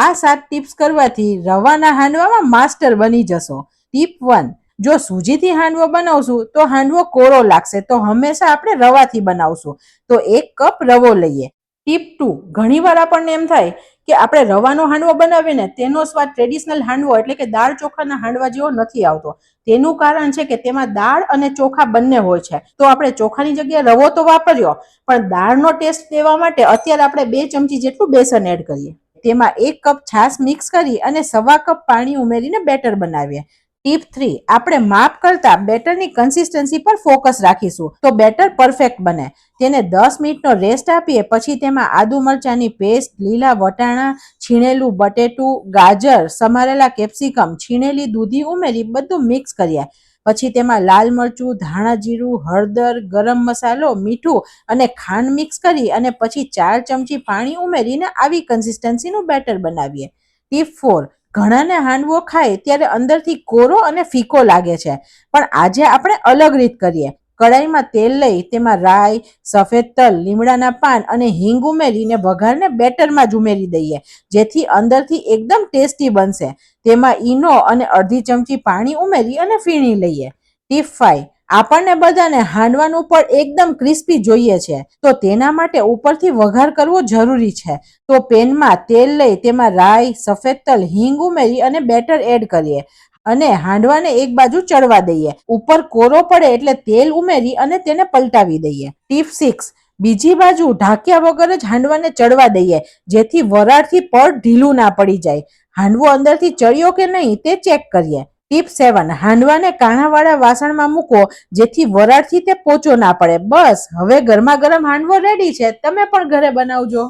આ 7 ટિપ્સ કરવાથી રવાના હાંડવામાં માસ્ટર બની જશો. ટીપ 1, જો સૂજીથી હાંડવો બનાવશું તો હાંડવો કોરો લાગશે, તો હંમેશા આપણે રવાથી બનાવશું. તો 1 કપ રવો લઈએ. ટીપ 2, ઘણીવાર આપણને એમ થાય કે આપણે રવાનો હાંડવો બનાવીએ ને તેનો સ્વાદ ટ્રેડિશનલ હાંડવો એટલે કે દાળ ચોખાના હાંડવા જેવો નથી આવતો. તેનું કારણ છે કે તેમાં દાળ અને ચોખા બંને હોય છે. તો આપણે ચોખાની જગ્યાએ રવો તો વાપર્યો, પણ દાળનો ટેસ્ટ દેવા માટે અત્યારે આપણે 2 ચમચી જેટલું બેસન એડ કરીએ. તેમાં 1 કપ છાશ મિક્સ કરી અને 1/2 કપ પાણી ઉમેરીને બેટર બનાવીએ. ટીપ 3, આપણે માપ કરતા બેટરની કન્સિસ્ટન્સી પર ફોકસ રાખીશું તો બેટર પરફેક્ટ બને. તેને 10 મિનિટનો રેસ્ટ આપીએ. પછી તેમાં આદુ મરચાંની પેસ્ટ, લીલા વટાણા, છીણેલું બટેટું, ગાજર, સમારેલા કેપ્સિકમ, છીણેલી દૂધી ઉમેરી બધું મિક્સ કરીએ. પછી તેમાં લાલ મરચું, ધાણા જીરું, હળદર, ગરમ મસાલો, મીઠું અને ખાંડ મિક્સ કરી અને પછી 4 ચમચી પાણી ઉમેરીને આવી કન્સિસ્ટન્સીનું બેટર બનાવીએ. ટીપ 4, ઘણાને હાંડવો ખાય ત્યારે અંદરથી કોરો અને ફીકો લાગે છે, પણ આજે આપણે અલગ રીત કરીએ. કડાઈમાં તેલ લઈ તેમાં રાઈ, સફેદ તલ, લીમડાના પાન અને હિંગ ઉમેરીને વઘારને બેટરમાં જ ઉમેરી દઈએ, જેથી અંદરથી એકદમ ટેસ્ટી બનશે. તેમાં ઈનો અને અડધી ચમચી પાણી ઉમેરી અને ફીણી લઈએ. ટીપ 5, આપણને બધાને હાંડવાનું પણ એકદમ ક્રિસ્પી જોઈએ છે, તો તેના માટે ઉપરથી વઘાર કરવો જરૂરી છે. તો પેનમાં તેલ લઈ તેમાં રાઈ, સફેદ તલ, હિંગ ઉમેરી અને બેટર એડ કરીએ અને હાંડવાને એક બાજુ ચડવા દઈએ. ઉપર કોરો પડે એટલે તેલ ઉમેરી અને તેને પલટાવી દઈએ. ટીપ 6, બીજી બાજુ ઢાંક્યા વગર જ હાંડવાને ચડવા દઈએ, જેથી વરાળથી પડ ઢીલું ના પડી જાય. હાંડવો અંદરથી ચડ્યો કે નહીં તે ચેક કરીએ. ટીપ 7, હાંડવાને કાણાવાળા વાસણમાં મૂકો, જેથી વરાળથી તે પોચો ના પડે. બસ, હવે ગરમા ગરમ હાંડવો રેડી છે. તમે પણ ઘરે બનાવજો.